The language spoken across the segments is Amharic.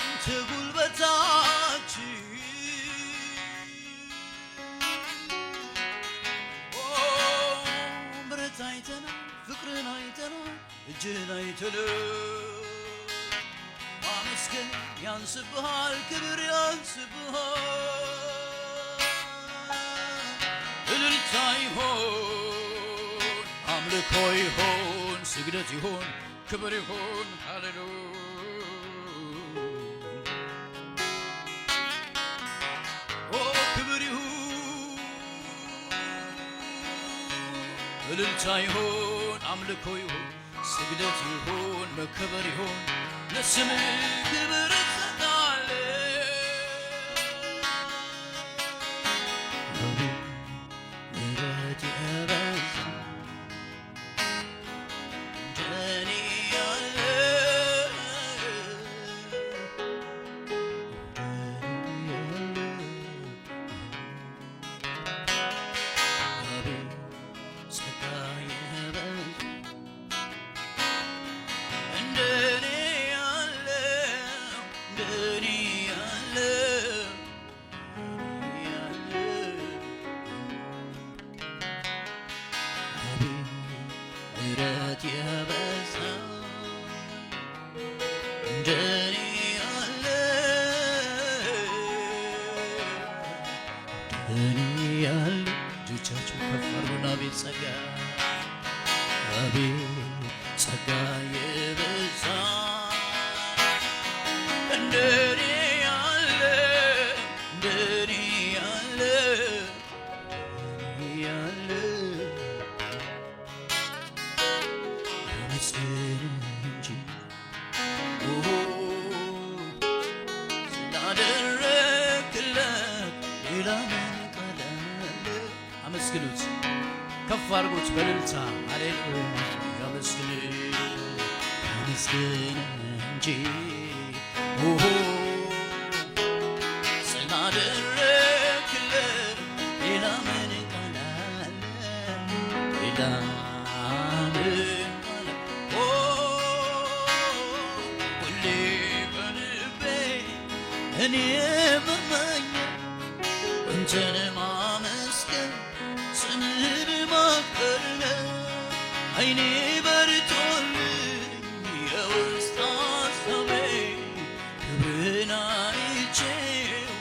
አንተ ጉልበታችን ምሕረት አይተናል ፍቅርን አይተናል እጅህን አይተናል ማመስገን ያንስብሃል ክብር ያንስብሃል እልልታ ይሆን አምልኮ ይሆን ስግደት ይሆን ክብር ይሆን ሃሌሉያ ክብር ይሁን እልልታ ይሆን አምልኮ ይሆን ስግደት ይሆን መከበር ይሆን ለስምህ ክብር ጸጋ የበዛ እንደኔ ያለ መስገን እንጂ ስላደረግለት ሌላ ምን ቃል አለ አመስግኑት ከፍ አድርጉት በእልልታ ሃሌሉያ አመስግን እንጂ ስላደረግለት ሌላ ምን ቃል አለ ሌላ ምን ቃል ሁሌ በልቤ እኔ የምመኘው አንተን ማመስገን ስምህን ማክበር ነው አይኔ በርቶልኝ የውስጥ ሐሳቤ ክብርህን አይቼው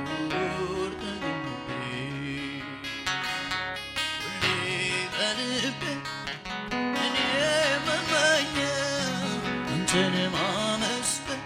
ልኖር ጠግቤ ሁሌ በልቤ እኔ የምመኘው አንተን ማመስገን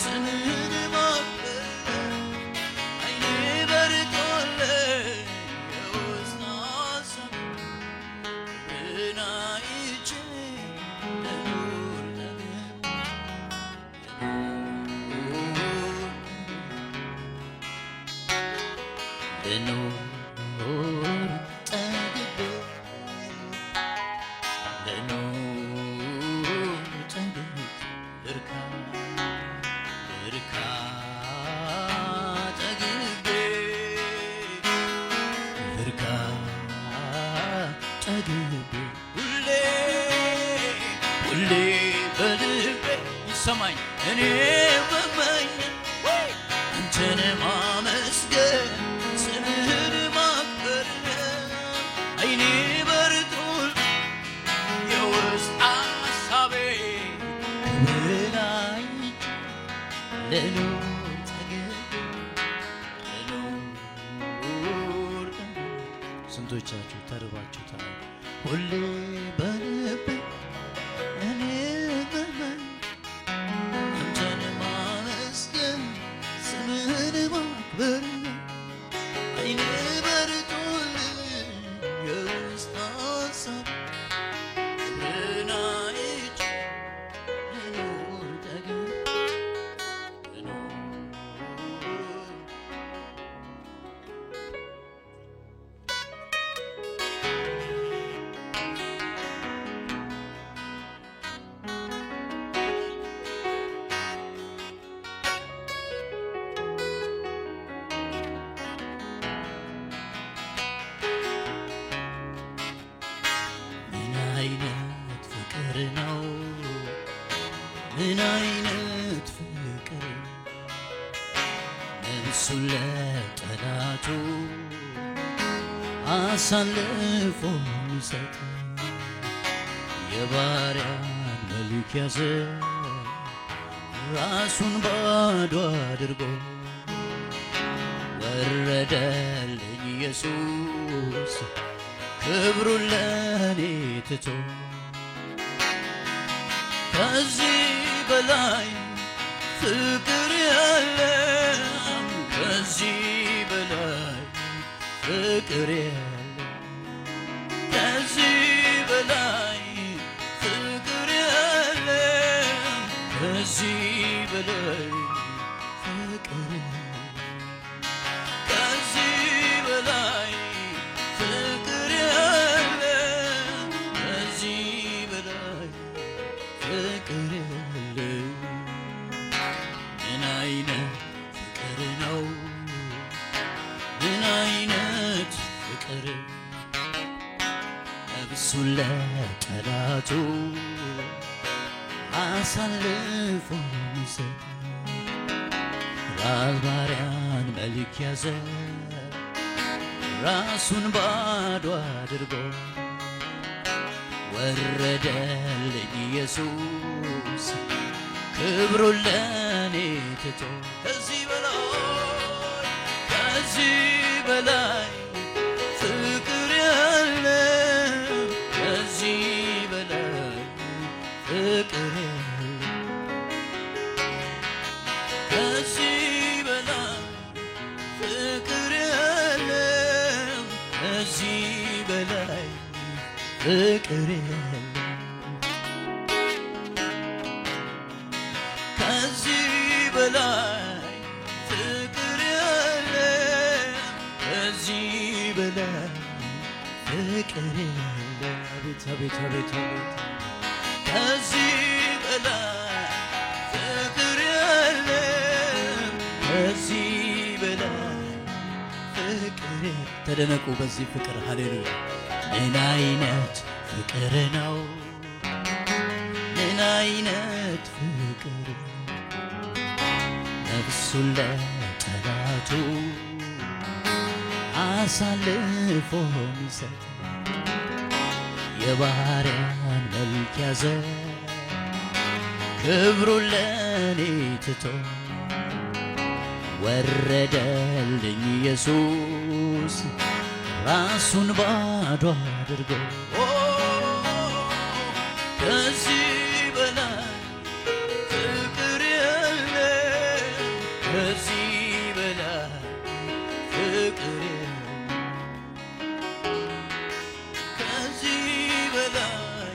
ስምህን ማክበር አይኔ በርቶልኝ የውስጥ ሐሳቤ ክብርህን አይቼው ልኖር ጠግቤ ልርካ ጠግቤ ሁሌ በልቤ ይሰማኝ እኔ የምመኘው አንተን ማመስገን ስምህን ማክበር አይኔ በርቶልኝ የውስጥ ሐሳቤ ክብርህን አይቼው ልኖር ጠግቤ ስንቶቻችሁ ተርባችሁታል ሁሌ በልቤ እኔ የምመኘው አንተን ማመስገን ስምህን ማክበር አይኔ በርቶልኝ የውስጥ ሐሳቤ ክብርህን አይቼው ልኖር ጠግቤ ነው ምን አይነት ፍቅር ነፍሱን ለጠላቱ አሳልፎ ሚሰጥ የባሪያን መልክ ያዘ ራሱን ባዶ አድርጎ ወረደልኝ ኢየሱስ ክብሩን ለኔ ትቶ ከዚህ በላይ ፍቅር የለም ከዚህ በላይ ፍቅር የለም ከዚህ በላይ ፍቅር የለም ከዚህ በላይ ፍቅር የለም ከዚህ በላይ ፍቅር የለም ከዚህ በላይ ፍቅር የለም ምን አይነት ፍቅር ነው ምን አይነት ፍቅር ነፍሱን ለጠላቱ አሳልፎ ሚሰጥ ባሪያን መልክ ያዘ ራሱን ባዶ አድርጎ ወረደልኝ ኢየሱስ ክብሩን ለኔ ትቶ ከዚህ በላይ ፍቅር የለም ከዚህ በላይ ፍቅር የለም ከዚህ በላይ ፍቅር የለም ከዚህ በላይ ፍቅር የለም ከዚህ በላይ ፍቅር የለም ከዚህ በላይ ፍቅር የለም አቤት አቤት አቤት አቤት ከዚህ በላይ ፍቅር የለም ከዚህ በላይ ፍቅር ተደነቁ በዚህ ፍቅር ሃሌሉያ ምን አይነት ፍቅር ነው ምን አይነት ፍቅር ነፍሱን ለጠላቱ አሳልፎ ሚሰጥ የባሪያን መልክ ያዘ ክብሩን ለኔ ትቶ ወረደልኝ ኢየሱስ ራሱን ባዶ አድርጎ ከዚህ በላይ ፍቅር የለም ከዚህ በላይ ፍቅር የለም ከዚህ በላይ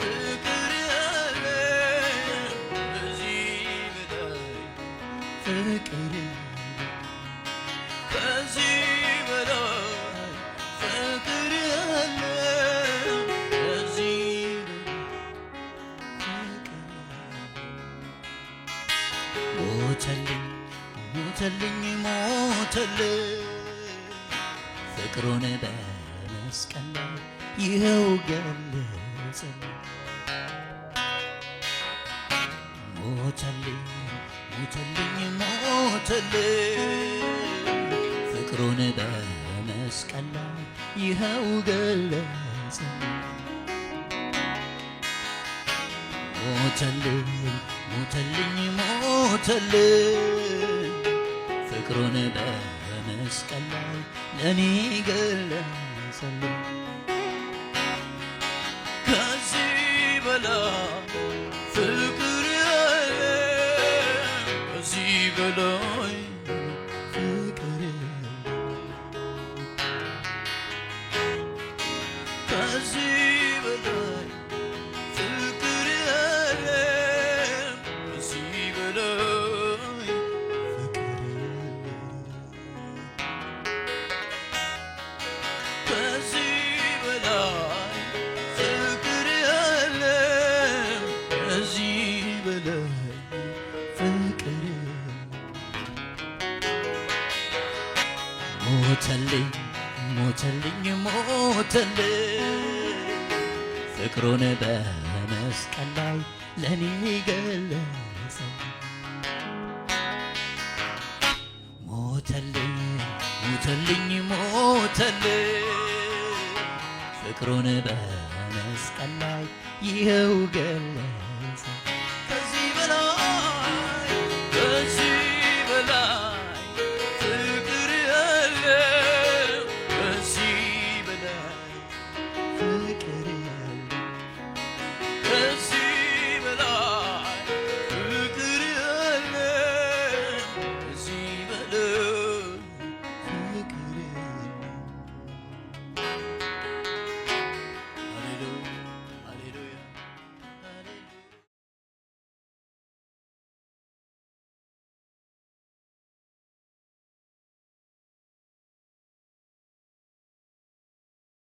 ፍቅር የለም ከዚህ በላይ ፍቅር የለም ከዚህ በላይ ፍቅር የለም ከዚህ ሞተልኝ ሞተልኝ ሞተልኝ ፍቅሩን በመስቀል ላይ ይኸው ገለጸልኝ ሞተልኝ ሞተልኝ ሞተልኝ ፍቅሩን በመስቀል ላይ ይኸው ገለጸልኝ ሞተልኝ ሞተልኝ ሞተልኝ ፍቅሩን በመስቀል ላይ ለኔ ገለጸልኝ ከዚህ በላይ ፍቅር የለም ከዚህ በላይ ፍቅር የለም ከዚህ በላይ ፍቅር የለም ከዚህ በላይ ፍቅር የለም ከዚህ በላይ ፍቅር የለም ከዚህ በላይ ፍቅር የለም ሞተልኝ ሞተልኝ ሞተልኝ ፍቅሩን በመስቀል በመስቀል ላይ ለኔ ገለጸ። ሞተልኝ ሞተልኝ ሞተልኝ ፍቅሩን በመስቀል ላይ ይኸው ገለጸ። ከዚህ በላይ